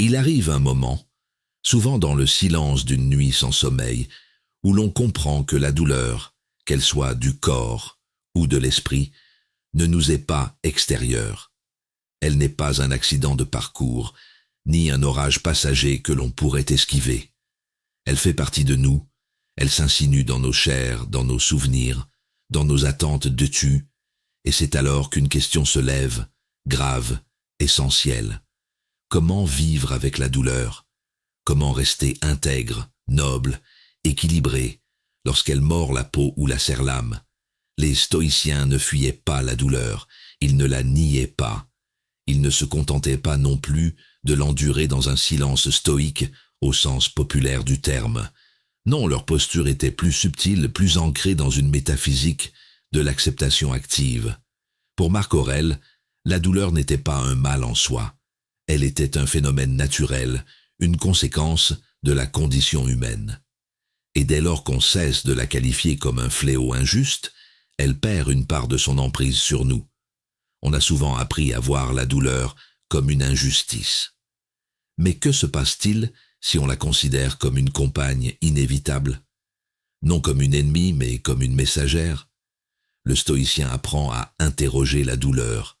Il arrive un moment, souvent dans le silence d'une nuit sans sommeil, où l'on comprend que la douleur, qu'elle soit du corps ou de l'esprit, ne nous est pas extérieure. Elle n'est pas un accident de parcours, ni un orage passager que l'on pourrait esquiver. Elle fait partie de nous, elle s'insinue dans nos chairs, dans nos souvenirs, dans nos attentes de tu, et c'est alors qu'une question se lève, grave, essentielle. Comment vivre avec la douleur? Comment rester intègre, noble, équilibré, lorsqu'elle mord la peau ou la serre l'âme? Les stoïciens ne fuyaient pas la douleur, ils ne la niaient pas. Ils ne se contentaient pas non plus de l'endurer dans un silence stoïque au sens populaire du terme. Non, leur posture était plus subtile, plus ancrée dans une métaphysique de l'acceptation active. Pour Marc Aurèle, la douleur n'était pas un mal en soi. Elle était un phénomène naturel, une conséquence de la condition humaine. Et dès lors qu'on cesse de la qualifier comme un fléau injuste, elle perd une part de son emprise sur nous. On a souvent appris à voir la douleur comme une injustice. Mais que se passe-t-il si on la considère comme une compagne inévitable? Non comme une ennemie, mais comme une messagère. Le stoïcien apprend à interroger la douleur.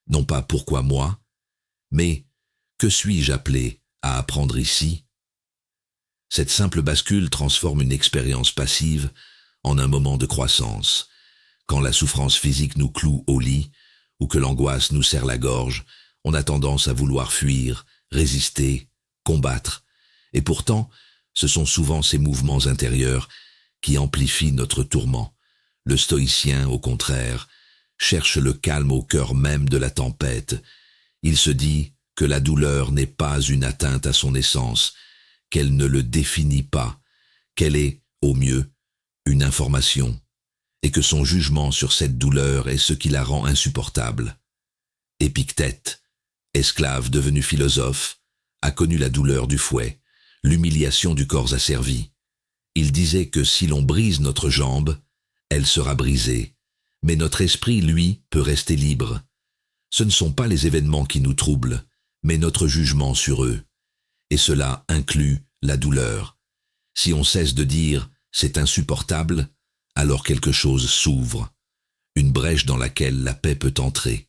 Non pas pourquoi moi, mais que suis-je appelé à apprendre ici? Cette simple bascule transforme une expérience passive en un moment de croissance. Quand la souffrance physique nous cloue au lit, ou que l'angoisse nous serre la gorge, on a tendance à vouloir fuir, résister, combattre. Et pourtant, ce sont souvent ces mouvements intérieurs qui amplifient notre tourment. Le stoïcien, au contraire, cherche le calme au cœur même de la tempête. Il se dit que la douleur n'est pas une atteinte à son essence, qu'elle ne le définit pas, qu'elle est, au mieux, une information, et que son jugement sur cette douleur est ce qui la rend insupportable. Épictète, esclave devenu philosophe, a connu la douleur du fouet, l'humiliation du corps asservi. Il disait que si l'on brise notre jambe, elle sera brisée, mais notre esprit, lui, peut rester libre. Ce ne sont pas les événements qui nous troublent, mais notre jugement sur eux. Et cela inclut la douleur. Si on cesse de dire « c'est insupportable », alors quelque chose s'ouvre, une brèche dans laquelle la paix peut entrer.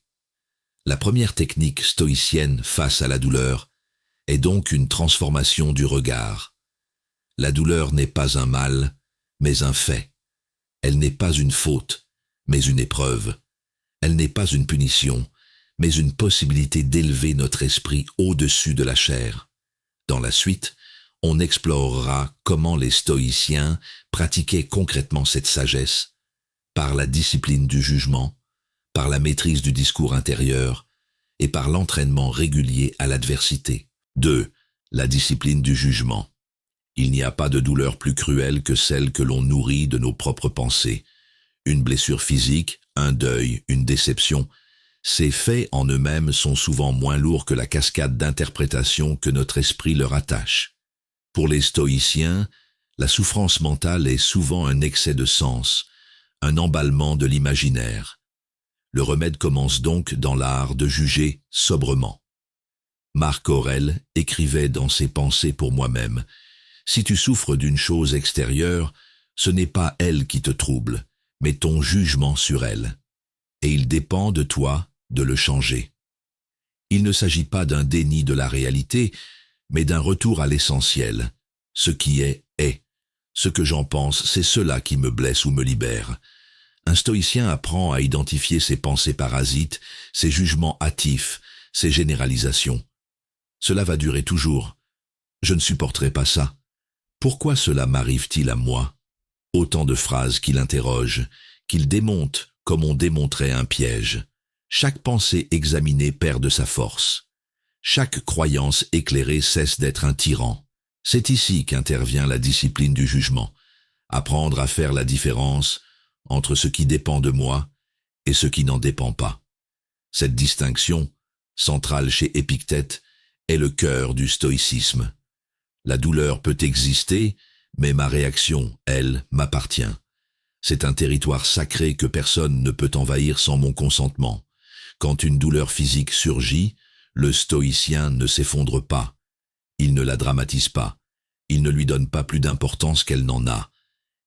La première technique stoïcienne face à la douleur est donc une transformation du regard. La douleur n'est pas un mal, mais un fait. Elle n'est pas une faute, mais une épreuve. Elle n'est pas une punition, mais une possibilité d'élever notre esprit au-dessus de la chair. Dans la suite, on explorera comment les stoïciens pratiquaient concrètement cette sagesse, par la discipline du jugement, par la maîtrise du discours intérieur et par l'entraînement régulier à l'adversité. 2. La discipline du jugement. Il n'y a pas de douleur plus cruelle que celle que l'on nourrit de nos propres pensées. Une blessure physique, un deuil, une déception, ces faits en eux-mêmes sont souvent moins lourds que la cascade d'interprétations que notre esprit leur attache. Pour les stoïciens, la souffrance mentale est souvent un excès de sens, un emballement de l'imaginaire. Le remède commence donc dans l'art de juger sobrement. Marc Aurèle écrivait dans ses Pensées pour moi-même « Si tu souffres d'une chose extérieure, ce n'est pas elle qui te trouble, mais ton jugement sur elle. Et il dépend de toi de le changer. » Il ne s'agit pas d'un déni de la réalité, mais d'un retour à l'essentiel. Ce qui est, est. Ce que j'en pense, c'est cela qui me blesse ou me libère. Un stoïcien apprend à identifier ses pensées parasites, ses jugements hâtifs, ses généralisations. Cela va durer toujours. Je ne supporterai pas ça. Pourquoi cela m'arrive-t-il à moi? Autant de phrases qu'il interroge, qu'il démonte comme on démonterait un piège. Chaque pensée examinée perd de sa force. Chaque croyance éclairée cesse d'être un tyran. C'est ici qu'intervient la discipline du jugement. Apprendre à faire la différence entre ce qui dépend de moi et ce qui n'en dépend pas. Cette distinction, centrale chez Épictète, est le cœur du stoïcisme. La douleur peut exister, mais ma réaction, elle, m'appartient. C'est un territoire sacré que personne ne peut envahir sans mon consentement. Quand une douleur physique surgit, le stoïcien ne s'effondre pas. Il ne la dramatise pas. Il ne lui donne pas plus d'importance qu'elle n'en a.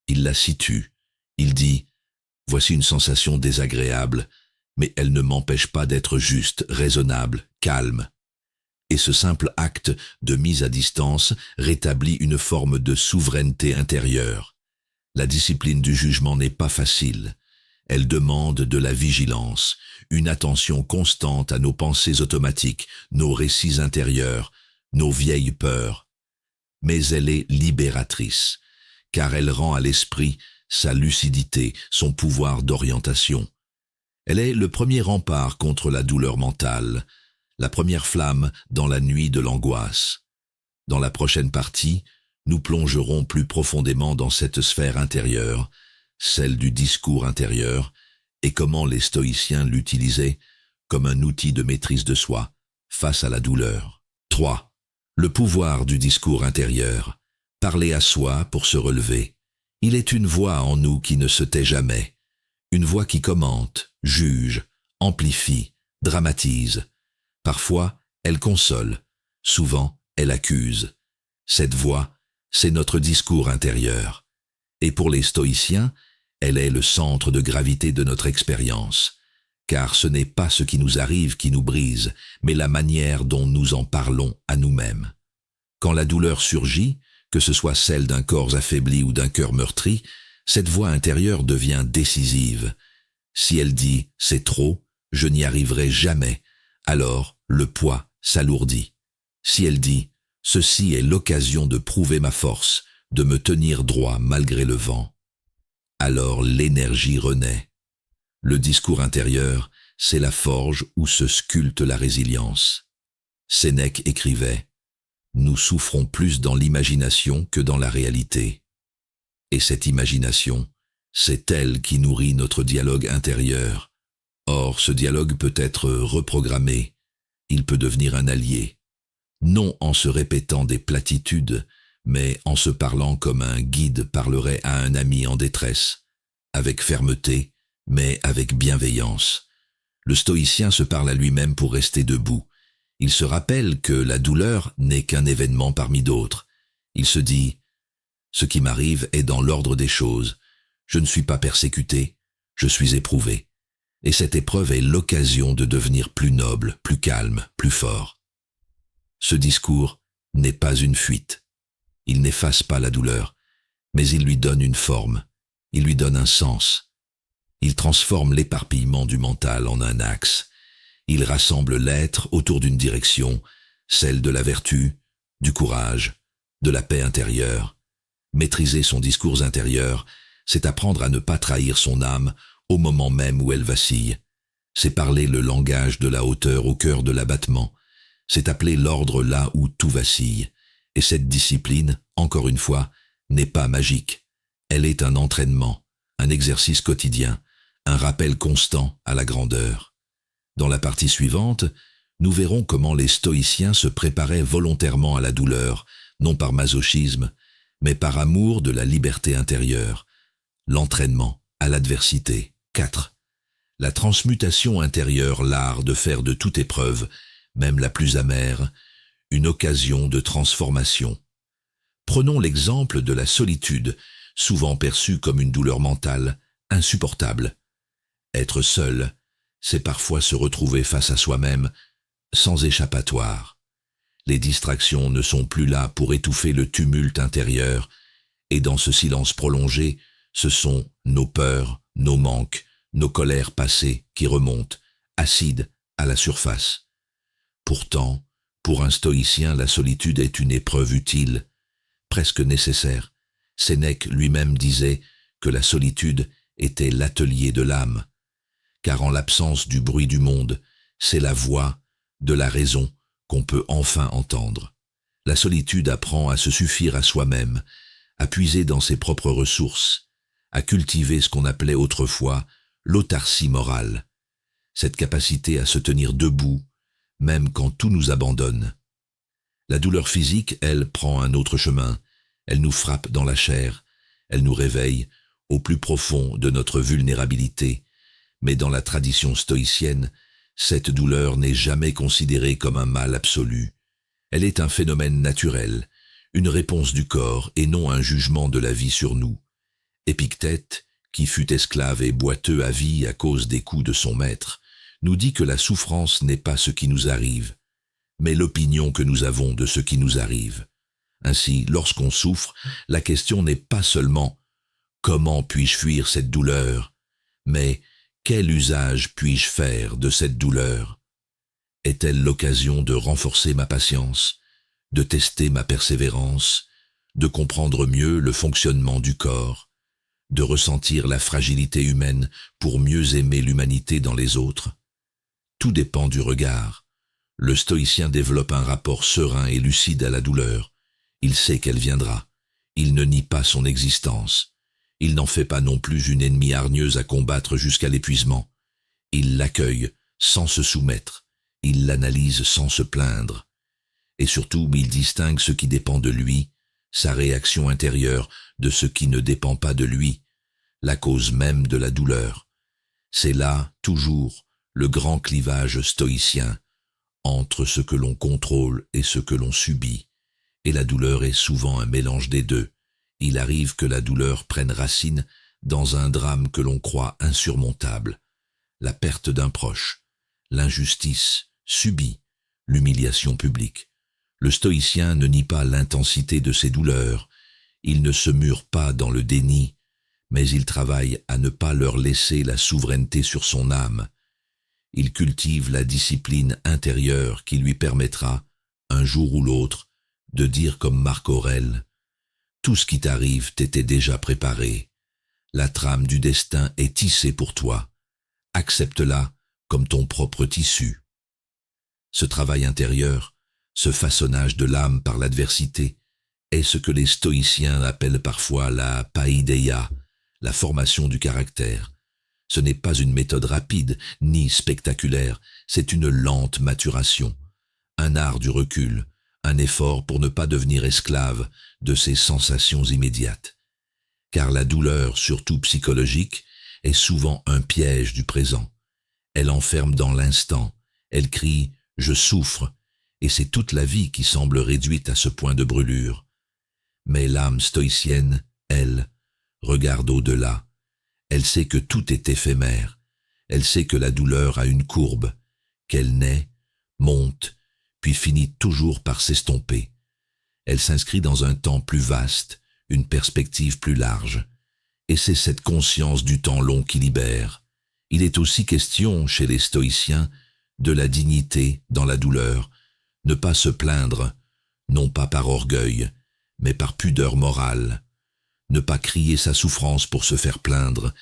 Il la situe. Il dit « Voici une sensation désagréable, mais elle ne m'empêche pas d'être juste, raisonnable, calme. » Et ce simple acte de mise à distance rétablit une forme de souveraineté intérieure. La discipline du jugement n'est pas facile. Elle demande de la vigilance, une attention constante à nos pensées automatiques, nos récits intérieurs, nos vieilles peurs. Mais elle est libératrice, car elle rend à l'esprit sa lucidité, son pouvoir d'orientation. Elle est le premier rempart contre la douleur mentale, la première flamme dans la nuit de l'angoisse. Dans la prochaine partie, nous plongerons plus profondément dans cette sphère intérieure, celle du discours intérieur, et comment les stoïciens l'utilisaient comme un outil de maîtrise de soi face à la douleur. 3. Le pouvoir du discours intérieur. Parler à soi pour se relever. Il est une voix en nous qui ne se tait jamais. Une voix qui commente, juge, amplifie, dramatise. Parfois, elle console. Souvent, elle accuse. Cette voix, c'est notre discours intérieur. Et pour les stoïciens, elle est le centre de gravité de notre expérience. Car ce n'est pas ce qui nous arrive qui nous brise, mais la manière dont nous en parlons à nous-mêmes. Quand la douleur surgit, que ce soit celle d'un corps affaibli ou d'un cœur meurtri, cette voix intérieure devient décisive. Si elle dit « c'est trop, je n'y arriverai jamais », alors le poids s'alourdit. Si elle dit « ceci est l'occasion de prouver ma force, de me tenir droit malgré le vent », alors l'énergie renaît. Le discours intérieur, c'est la forge où se sculpte la résilience. Sénèque écrivait « Nous souffrons plus dans l'imagination que dans la réalité. » Et cette imagination, c'est elle qui nourrit notre dialogue intérieur. Or, ce dialogue peut être reprogrammé. Il peut devenir un allié. Non en se répétant des platitudes, mais en se parlant comme un guide parlerait à un ami en détresse, avec fermeté, mais avec bienveillance. Le stoïcien se parle à lui-même pour rester debout. Il se rappelle que la douleur n'est qu'un événement parmi d'autres. Il se dit « Ce qui m'arrive est dans l'ordre des choses. Je ne suis pas persécuté, je suis éprouvé. Et cette épreuve est l'occasion de devenir plus noble, plus calme, plus fort. » Ce discours n'est pas une fuite. Il n'efface pas la douleur, mais il lui donne une forme, il lui donne un sens. Il transforme l'éparpillement du mental en un axe. Il rassemble l'être autour d'une direction, celle de la vertu, du courage, de la paix intérieure. Maîtriser son discours intérieur, c'est apprendre à ne pas trahir son âme au moment même où elle vacille. C'est parler le langage de la hauteur au cœur de l'abattement. C'est appeler l'ordre là où tout vacille. Et cette discipline, encore une fois, n'est pas magique. Elle est un entraînement, un exercice quotidien, un rappel constant à la grandeur. Dans la partie suivante, nous verrons comment les stoïciens se préparaient volontairement à la douleur, non par masochisme, mais par amour de la liberté intérieure, l'entraînement à l'adversité. 4. La transmutation intérieure, l'art de faire de toute épreuve, même la plus amère, une occasion de transformation. Prenons l'exemple de la solitude, souvent perçue comme une douleur mentale, insupportable. Être seul, c'est parfois se retrouver face à soi-même, sans échappatoire. Les distractions ne sont plus là pour étouffer le tumulte intérieur, et dans ce silence prolongé, ce sont nos peurs, nos manques, nos colères passées qui remontent, acides, à la surface. Pourtant, pour un stoïcien, la solitude est une épreuve utile, presque nécessaire. Sénèque lui-même disait que la solitude était l'atelier de l'âme, car en l'absence du bruit du monde, c'est la voix de la raison qu'on peut enfin entendre. La solitude apprend à se suffire à soi-même, à puiser dans ses propres ressources, à cultiver ce qu'on appelait autrefois l'autarcie morale, cette capacité à se tenir debout, même quand tout nous abandonne. La douleur physique, elle, prend un autre chemin. Elle nous frappe dans la chair, elle nous réveille au plus profond de notre vulnérabilité. Mais dans la tradition stoïcienne, cette douleur n'est jamais considérée comme un mal absolu. Elle est un phénomène naturel, une réponse du corps et non un jugement de la vie sur nous. Épictète, qui fut esclave et boiteux à vie à cause des coups de son maître, nous dit que la souffrance n'est pas ce qui nous arrive, mais l'opinion que nous avons de ce qui nous arrive. Ainsi, lorsqu'on souffre, la question n'est pas seulement « Comment puis-je fuir cette douleur ?», mais « Quel usage puis-je faire de cette douleur ? Est-elle l'occasion de renforcer ma patience, de tester ma persévérance, de comprendre mieux le fonctionnement du corps, de ressentir la fragilité humaine pour mieux aimer l'humanité dans les autres ? Tout dépend du regard. Le stoïcien développe un rapport serein et lucide à la douleur. Il sait qu'elle viendra. Il ne nie pas son existence. Il n'en fait pas non plus une ennemie hargneuse à combattre jusqu'à l'épuisement. Il l'accueille sans se soumettre. Il l'analyse sans se plaindre. Et surtout, il distingue ce qui dépend de lui, sa réaction intérieure, de ce qui ne dépend pas de lui, la cause même de la douleur. C'est là, toujours, le grand clivage stoïcien, entre ce que l'on contrôle et ce que l'on subit. Et la douleur est souvent un mélange des deux. Il arrive que la douleur prenne racine dans un drame que l'on croit insurmontable, la perte d'un proche, l'injustice subie, l'humiliation publique. Le stoïcien ne nie pas l'intensité de ses douleurs, il ne se mure pas dans le déni, mais il travaille à ne pas leur laisser la souveraineté sur son âme. Il cultive la discipline intérieure qui lui permettra, un jour ou l'autre, de dire comme Marc Aurèle « Tout ce qui t'arrive t'était déjà préparé. La trame du destin est tissée pour toi. Accepte-la comme ton propre tissu. » Ce travail intérieur, ce façonnage de l'âme par l'adversité, est ce que les stoïciens appellent parfois la paideia, la formation du caractère. Ce n'est pas une méthode rapide ni spectaculaire, c'est une lente maturation, un art du recul, un effort pour ne pas devenir esclave de ses sensations immédiates. Car la douleur, surtout psychologique, est souvent un piège du présent. Elle enferme dans l'instant, elle crie « je souffre » et c'est toute la vie qui semble réduite à ce point de brûlure. Mais l'âme stoïcienne, elle, regarde au-delà. Elle sait que tout est éphémère. Elle sait que la douleur a une courbe, qu'elle naît, monte, puis finit toujours par s'estomper. Elle s'inscrit dans un temps plus vaste, une perspective plus large. Et c'est cette conscience du temps long qui libère. Il est aussi question, chez les stoïciens, de la dignité dans la douleur, ne pas se plaindre, non pas par orgueil, mais par pudeur morale. Ne pas crier sa souffrance pour se faire plaindre,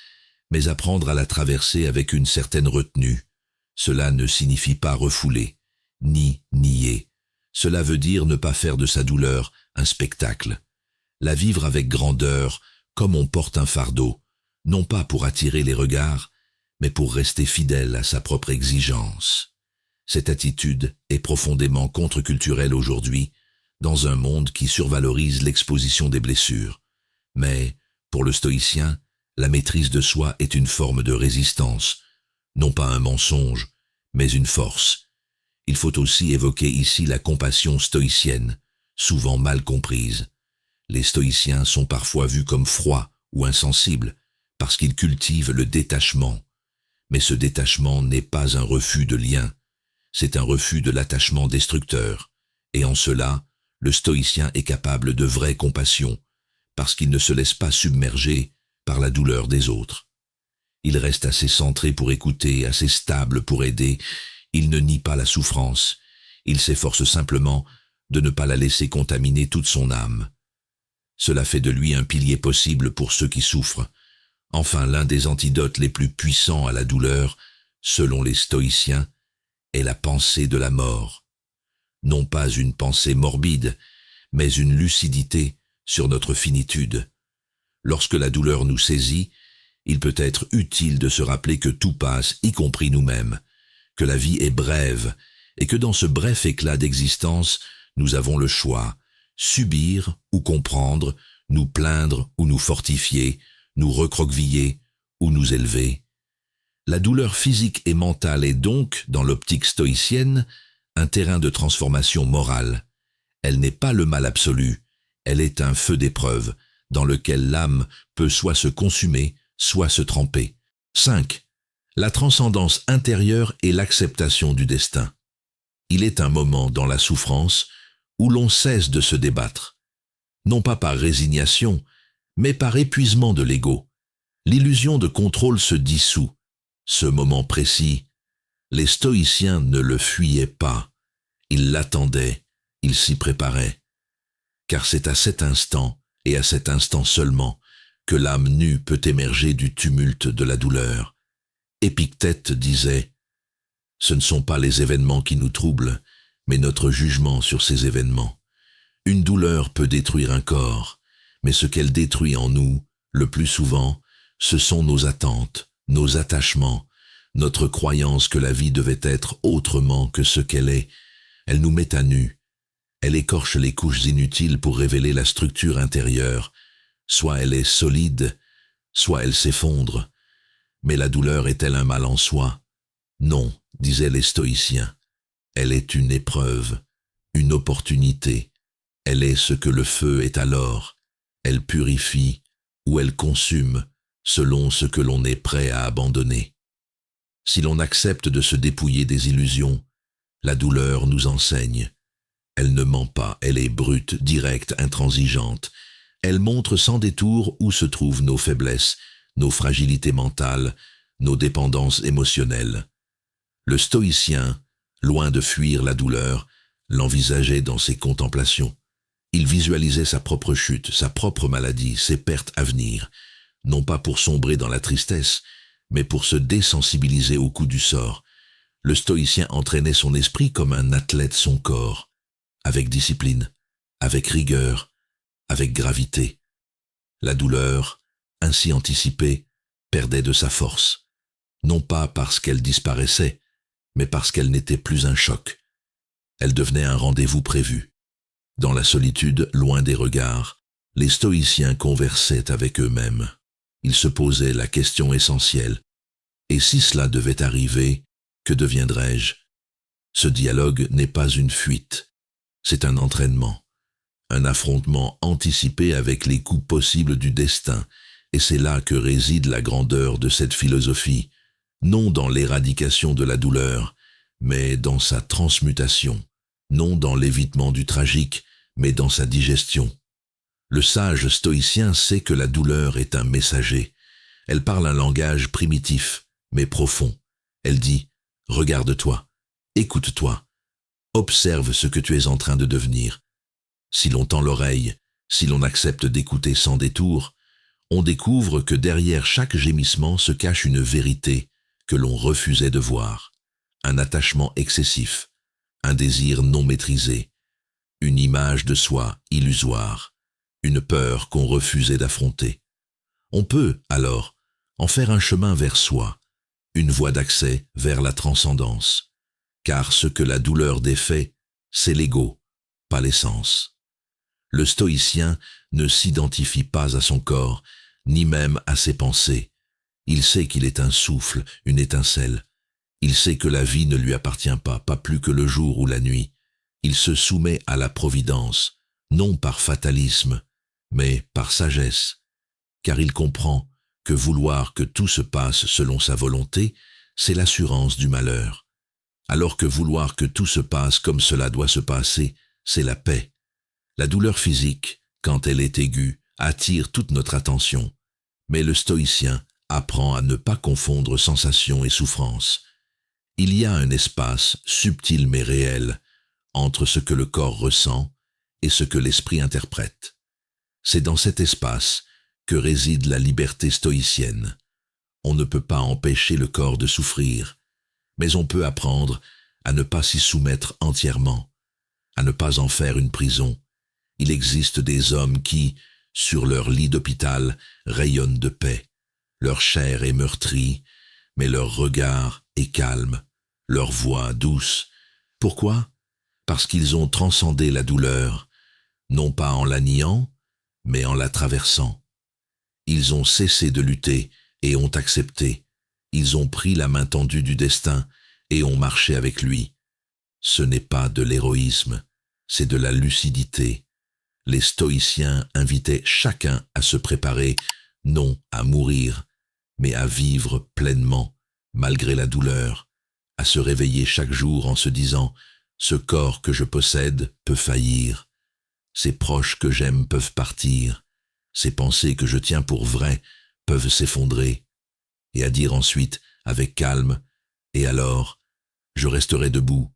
mais apprendre à la traverser avec une certaine retenue. Cela ne signifie pas refouler, ni nier. Cela veut dire ne pas faire de sa douleur un spectacle. La vivre avec grandeur, comme on porte un fardeau, non pas pour attirer les regards, mais pour rester fidèle à sa propre exigence. Cette attitude est profondément contre-culturelle aujourd'hui, dans un monde qui survalorise l'exposition des blessures. Mais, pour le stoïcien, la maîtrise de soi est une forme de résistance, non pas un mensonge, mais une force. Il faut aussi évoquer ici la compassion stoïcienne, souvent mal comprise. Les stoïciens sont parfois vus comme froids ou insensibles, parce qu'ils cultivent le détachement. Mais ce détachement n'est pas un refus de lien, c'est un refus de l'attachement destructeur. Et en cela, le stoïcien est capable de vraie compassion, parce qu'il ne se laisse pas submerger par la douleur des autres. Il reste assez centré pour écouter, assez stable pour aider. Il ne nie pas la souffrance. Il s'efforce simplement de ne pas la laisser contaminer toute son âme. Cela fait de lui un pilier possible pour ceux qui souffrent. Enfin, l'un des antidotes les plus puissants à la douleur, selon les stoïciens, est la pensée de la mort. Non pas une pensée morbide, mais une lucidité sur notre finitude. Lorsque la douleur nous saisit, il peut être utile de se rappeler que tout passe, y compris nous-mêmes, que la vie est brève, et que dans ce bref éclat d'existence, nous avons le choix, subir ou comprendre, nous plaindre ou nous fortifier, nous recroqueviller ou nous élever. La douleur physique et mentale est donc, dans l'optique stoïcienne, un terrain de transformation morale. Elle n'est pas le mal absolu, elle est un feu d'épreuve, dans lequel l'âme peut soit se consumer, soit se tremper. 5. La transcendance intérieure et l'acceptation du destin. Il est un moment dans la souffrance où l'on cesse de se débattre, non pas par résignation, mais par épuisement de l'ego. L'illusion de contrôle se dissout. Ce moment précis, les stoïciens ne le fuyaient pas, ils l'attendaient, ils s'y préparaient. Car c'est à cet instant, et à cet instant seulement, que l'âme nue peut émerger du tumulte de la douleur. Épictète disait « Ce ne sont pas les événements qui nous troublent, mais notre jugement sur ces événements. Une douleur peut détruire un corps, mais ce qu'elle détruit en nous, le plus souvent, ce sont nos attentes, nos attachements, notre croyance que la vie devait être autrement que ce qu'elle est. Elle nous met à nu. Elle écorche les couches inutiles pour révéler la structure intérieure. Soit elle est solide, soit elle s'effondre. Mais la douleur est-elle un mal en soi? Non, disaient les stoïciens. Elle est une épreuve, une opportunité. Elle est ce que le feu est alors. Elle purifie ou elle consume, selon ce que l'on est prêt à abandonner. Si l'on accepte de se dépouiller des illusions, la douleur nous enseigne. Elle ne ment pas, elle est brute, directe, intransigeante. Elle montre sans détour où se trouvent nos faiblesses, nos fragilités mentales, nos dépendances émotionnelles. Le stoïcien, loin de fuir la douleur, l'envisageait dans ses contemplations. Il visualisait sa propre chute, sa propre maladie, ses pertes à venir, non pas pour sombrer dans la tristesse, mais pour se désensibiliser au coup du sort. Le stoïcien entraînait son esprit comme un athlète son corps, avec discipline, avec rigueur, avec gravité. La douleur, ainsi anticipée, perdait de sa force, non pas parce qu'elle disparaissait, mais parce qu'elle n'était plus un choc. Elle devenait un rendez-vous prévu. Dans la solitude, loin des regards, les stoïciens conversaient avec eux-mêmes. Ils se posaient la question essentielle. Et si cela devait arriver, que deviendrais-je? Ce dialogue n'est pas une fuite, c'est un entraînement, un affrontement anticipé avec les coups possibles du destin, et c'est là que réside la grandeur de cette philosophie, non dans l'éradication de la douleur, mais dans sa transmutation, non dans l'évitement du tragique, mais dans sa digestion. Le sage stoïcien sait que la douleur est un messager. Elle parle un langage primitif, mais profond. Elle dit « Regarde-toi, écoute-toi, observe ce que tu es en train de devenir. » Si l'on tend l'oreille, si l'on accepte d'écouter sans détour, on découvre que derrière chaque gémissement se cache une vérité que l'on refusait de voir, un attachement excessif, un désir non maîtrisé, une image de soi illusoire, une peur qu'on refusait d'affronter. On peut, alors, en faire un chemin vers soi, une voie d'accès vers la transcendance, car ce que la douleur défait, c'est l'ego, pas l'essence. Le stoïcien ne s'identifie pas à son corps, ni même à ses pensées. Il sait qu'il est un souffle, une étincelle. Il sait que la vie ne lui appartient pas plus que le jour ou la nuit. Il se soumet à la providence, non par fatalisme, mais par sagesse, car il comprend que vouloir que tout se passe selon sa volonté, c'est l'assurance du malheur, alors que vouloir que tout se passe comme cela doit se passer, c'est la paix. La douleur physique, quand elle est aiguë, attire toute notre attention, mais le stoïcien apprend à ne pas confondre sensation et souffrance. Il y a un espace, subtil mais réel, entre ce que le corps ressent et ce que l'esprit interprète. C'est dans cet espace que réside la liberté stoïcienne. On ne peut pas empêcher le corps de souffrir, mais on peut apprendre à ne pas s'y soumettre entièrement, à ne pas en faire une prison. Il existe des hommes qui, sur leur lit d'hôpital, rayonnent de paix. Leur chair est meurtrie, mais leur regard est calme, leur voix douce. Pourquoi? Parce qu'ils ont transcendé la douleur, non pas en la niant, mais en la traversant. Ils ont cessé de lutter et ont accepté. Ils ont pris la main tendue du destin et ont marché avec lui. Ce n'est pas de l'héroïsme, c'est de la lucidité. Les stoïciens invitaient chacun à se préparer, non à mourir, mais à vivre pleinement, malgré la douleur, à se réveiller chaque jour en se disant « Ce corps que je possède peut faillir, ces proches que j'aime peuvent partir, ces pensées que je tiens pour vraies peuvent s'effondrer », et à dire ensuite, avec calme, « Et alors, je resterai debout. »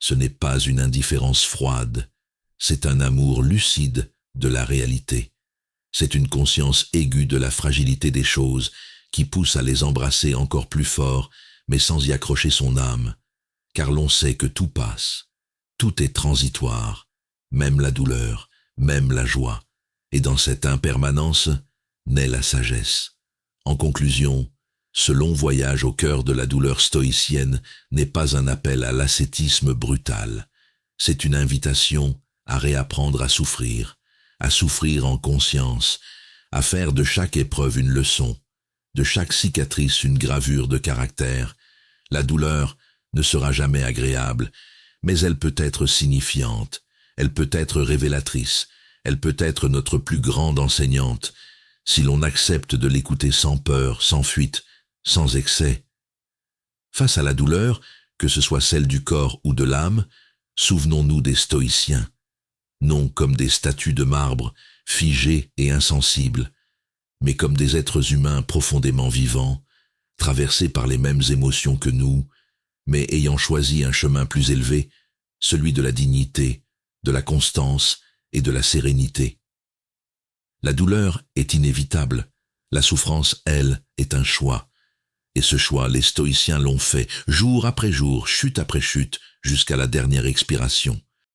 Ce n'est pas une indifférence froide, c'est un amour lucide de la réalité. C'est une conscience aiguë de la fragilité des choses qui pousse à les embrasser encore plus fort, mais sans y accrocher son âme, car l'on sait que tout passe, tout est transitoire, même la douleur, même la joie, et dans cette impermanence naît la sagesse. En conclusion, ce long voyage au cœur de la douleur stoïcienne n'est pas un appel à l'ascétisme brutal, c'est une invitation à réapprendre à souffrir en conscience, à faire de chaque épreuve une leçon, de chaque cicatrice une gravure de caractère. La douleur ne sera jamais agréable, mais elle peut être signifiante, elle peut être révélatrice, elle peut être notre plus grande enseignante, si l'on accepte de l'écouter sans peur, sans fuite, sans excès. Face à la douleur, que ce soit celle du corps ou de l'âme, souvenons-nous des stoïciens, non comme des statues de marbre, figées et insensibles, mais comme des êtres humains profondément vivants, traversés par les mêmes émotions que nous, mais ayant choisi un chemin plus élevé, celui de la dignité, de la constance et de la sérénité. La douleur est inévitable, la souffrance, elle, est un choix. Et ce choix, les stoïciens l'ont fait, jour après jour, chute après chute, jusqu'à la dernière expiration.